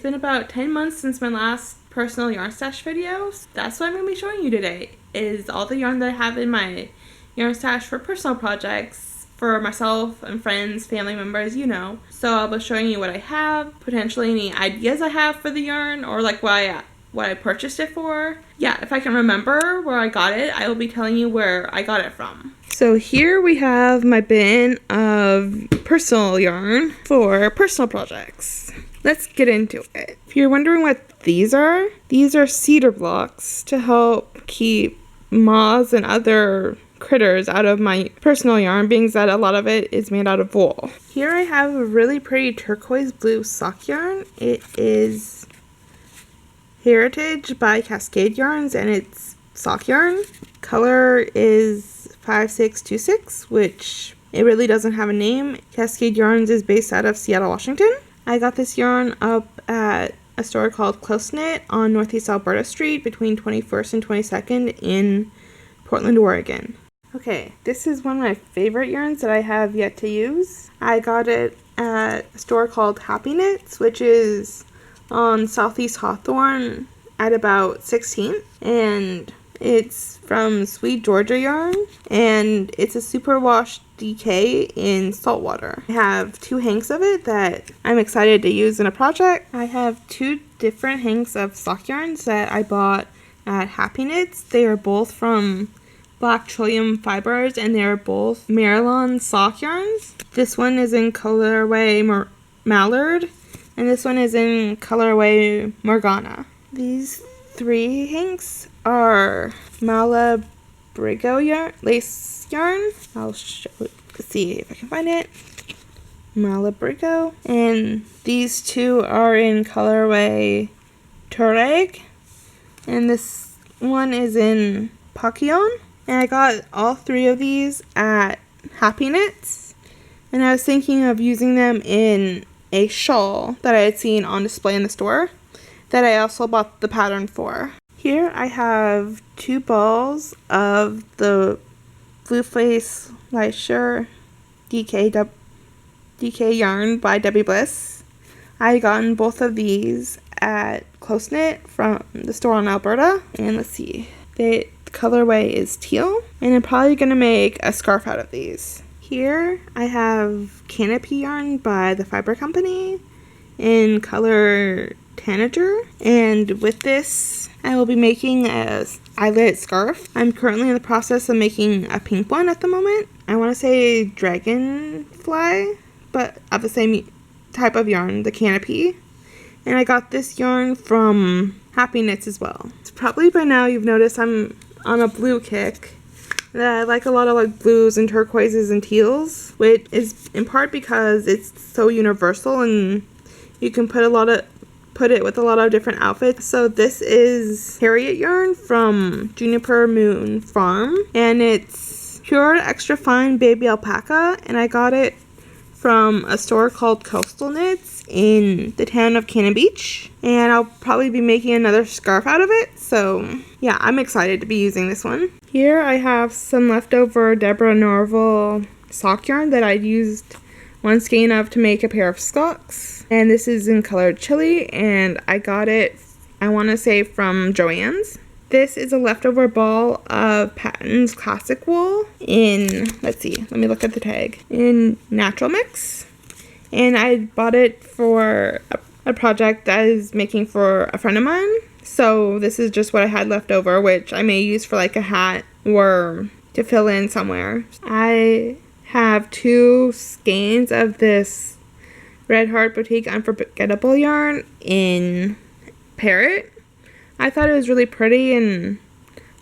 it's been about 10 months since my last personal yarn stash video. That's what I'm going to be showing you today, is all the yarn that I have in my yarn stash for personal projects, for myself and friends, family members, you know. So I'll be showing you what I have, potentially any ideas I have for the yarn, or like what I purchased it for. Yeah, if I can remember where I got it, I will be telling you where I got it from. So here we have my bin of personal yarn for personal projects. Let's get into it. If you're wondering what these are cedar blocks to help keep moths and other critters out of my personal yarn, being that a lot of it is made out of wool. Here I have a really pretty turquoise blue sock yarn. It is Heritage by Cascade Yarns, and it's sock yarn. Color is 5626, which it really doesn't have a name. Cascade Yarns is based out of Seattle, Washington. I got this yarn up at a store called Close Knit on Northeast Alberta Street between 21st and 22nd in Portland, Oregon. Okay, this is one of my favorite yarns that I have yet to use. I got it at a store called Happy Knits, which is on Southeast Hawthorne at about 16th, and it's from Sweet Georgia Yarn, and it's a superwash DK in salt water. I have 2 hanks of it that I'm excited to use in a project. I have 2 different hanks of sock yarns that I bought at Happy Knits. They are both from Black Trillium Fibers, and they are both Marilyn sock yarns. This one is in colorway Mallard, and this one is in colorway Morgana. These 3 hanks are Malabrigo yarn, lace yarn. I'll see if I can find it. Malabrigo. And these 2 are in colorway Tuareg. And this one is in Papillon. And I got all 3 of these at Happy Knits. And I was thinking of using them in a shawl that I had seen on display in the store that I also bought the pattern for. Here I have 2 balls of the Blueface Leisure DK yarn by Debbie Bliss. I gotten both of these at Close Knit from the store in Alberta. And let's see, the colorway is teal, and I'm probably going to make a scarf out of these. Here I have Canopy yarn by the Fiber Company in color Tanager, and with this I will be making a eyelet scarf. I'm currently in the process of making a pink one at the moment. I want to say dragonfly, but of the same type of yarn, the Canopy. And I got this yarn from Happy Knits as well. So probably by now you've noticed I'm on a blue kick. I like a lot of like blues and turquoises and teals, which is in part because it's so universal and you can put it with a lot of different outfits. So this is Harriet yarn from Juniper Moon Farm, and it's pure extra fine baby alpaca, and I got it from a store called Coastal Knits in the town of Cannon Beach, and I'll probably be making another scarf out of it. So yeah, I'm excited to be using this one. Here I have some leftover Deborah Norville sock yarn that I used one skein of to make a pair of socks, and this is in color chili, and I got it, I want to say, from Joann's. This is a leftover ball of Patton's Classic Wool in, let's see, let me look at the tag, in Natural Mix, and I bought it for a project I was making for a friend of mine. So this is just what I had left over, which I may use for like a hat or to fill in somewhere. I have 2 skeins of this Red Heart Boutique Unforgettable yarn in Parrot. I thought it was really pretty, and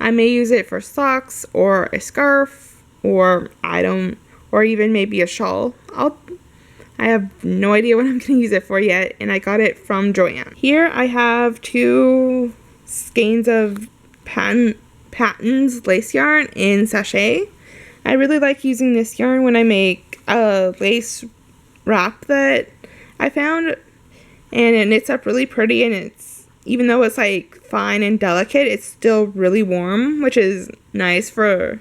I may use it for socks or a scarf or even maybe a shawl. I have no idea what I'm going to use it for yet, and I got it from Joann. Here I have 2 skeins of Patton's lace yarn in sachet. I really like using this yarn when I make a lace wrap that I found, and it knits up really pretty, and it's, even though it's like fine and delicate, it's still really warm, which is nice for,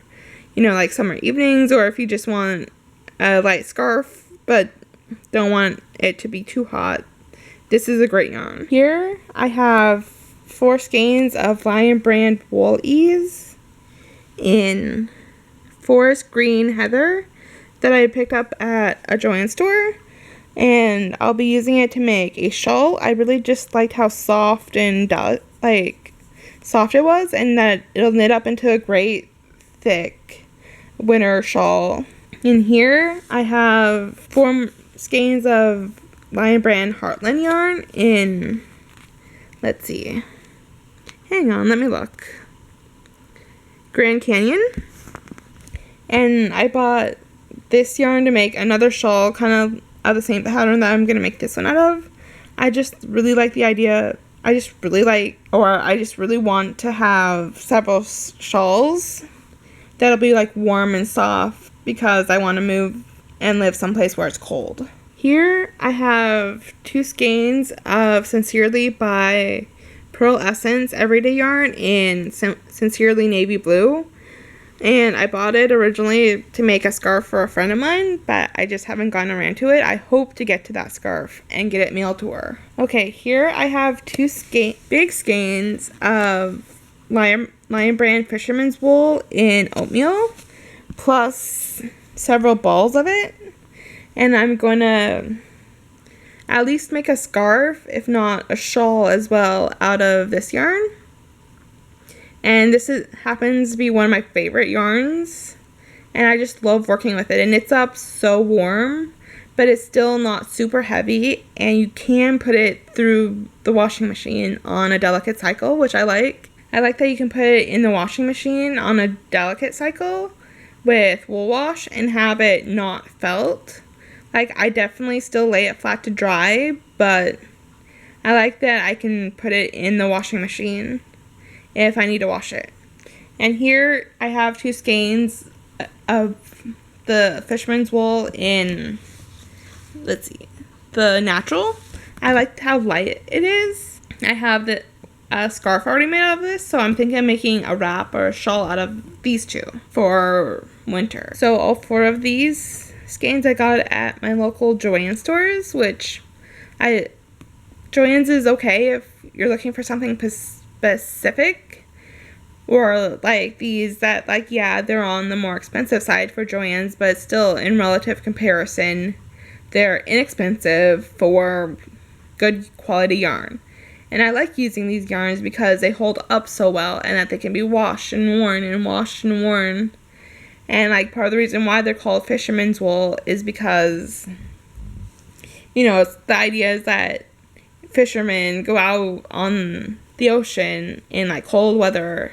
you know, like summer evenings, or if you just want a light scarf but don't want it to be too hot. this is a great yarn. Here I have 4 skeins of Lion brand wool ease in forest green heather that I picked up at a Joann store, and I'll be using it to make a shawl. I really just liked how soft and soft it was, and that it'll knit up into a great thick winter shawl. In here I have 4 skeins of Lion brand Heartland yarn in, let's see, hang on, let me look, Grand Canyon. And I bought this yarn to make another shawl kind of the same pattern that I'm going to make this one out of. I just really like the idea. I just really want to have several shawls that'll be like warm and soft because I want to move and live someplace where it's cold. Here I have 2 skeins of Sincerely by Pearl Essence Everyday yarn in Sincerely Navy Blue. And I bought it originally to make a scarf for a friend of mine, but I just haven't gotten around to it. I hope to get to that scarf and get it mailed to her. Okay, here I have 2 big skeins of Lion brand Fisherman's Wool in oatmeal, plus several balls of it. And I'm going to at least make a scarf, if not a shawl as well, out of this yarn. And this happens to be one of my favorite yarns, and I just love working with it. It knits up so warm, but it's still not super heavy, and you can put it through the washing machine on a delicate cycle, which I like. I like that you can put it in the washing machine on a delicate cycle with wool wash and have it not felt. Like, I definitely still lay it flat to dry, but I like that I can put it in the washing machine if I need to wash it. And here I have 2 skeins of the Fisherman's Wool in, let's see, the natural. I like how light it is. I have a scarf already made out of this, so I'm thinking of making a wrap or a shawl out of these 2 for winter. So all 4 of these skeins I got at my local Joann stores, which Joann's is okay if you're looking for something specific, or like these that, like, yeah, they're on the more expensive side for Joann's, but still in relative comparison they're inexpensive for good quality yarn. And I like using these yarns because they hold up so well, and that they can be washed and worn and washed and worn. And like, part of the reason why they're called Fisherman's Wool is because, you know, it's, the idea is that fishermen go out on the ocean in like cold weather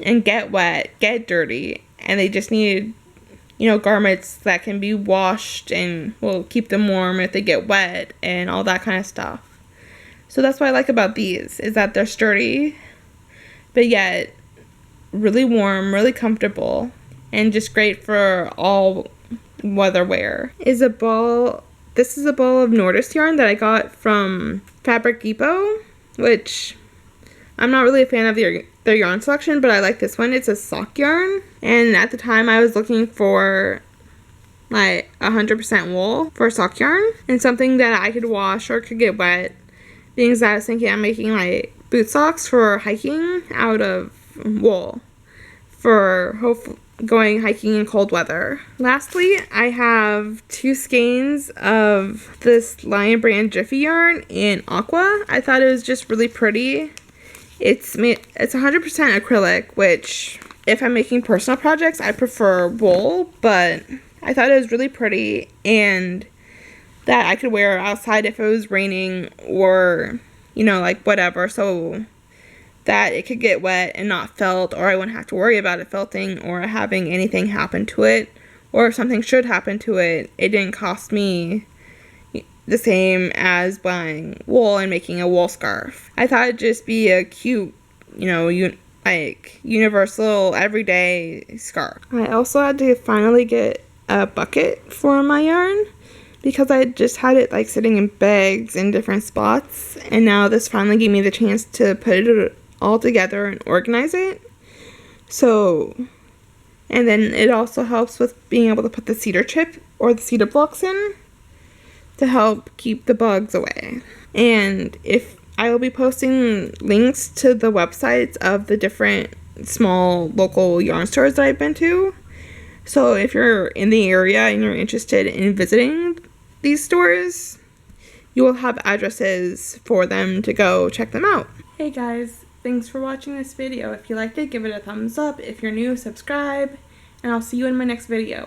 and get wet, get dirty, and they just need, you know, garments that can be washed and will keep them warm if they get wet and all that kind of stuff. So that's what I like about these, is that they're sturdy, but yet really warm, really comfortable, and just great for all weather wear. This is a ball of Nordist yarn that I got from Fabric Depot, which I'm not really a fan of their yarn selection, but I like this one. It's a sock yarn, and at the time I was looking for like 100% wool for sock yarn, and something that I could wash or could get wet, being that I was thinking I'm making like boot socks for hiking out of wool for hopefully going hiking in cold weather. Lastly, I have 2 skeins of this Lion brand Jiffy yarn in aqua. I thought it was just really pretty. It's 100% acrylic, which if I'm making personal projects I prefer wool, but I thought it was really pretty, and that I could wear outside if it was raining or, you know, like whatever, so that it could get wet and not felt, or I wouldn't have to worry about it felting or having anything happen to it, or if something should happen to it, it didn't cost me the same as buying wool and making a wool scarf. I thought it'd just be a cute, you know, like universal everyday scarf. I also had to finally get a bucket for my yarn because I just had it like sitting in bags in different spots, and now this finally gave me the chance to put it all together and organize it. So, and then it also helps with being able to put the cedar chip or the cedar blocks in. to help keep the bugs away. And if I will be posting links to the websites of the different small local yarn stores that I've been to. So if you're in the area and you're interested in visiting these stores, you will have addresses for them to go check them out. Hey guys, thanks for watching this video. If you liked it, give it a thumbs up. If you're new, subscribe, and I'll see you in my next video.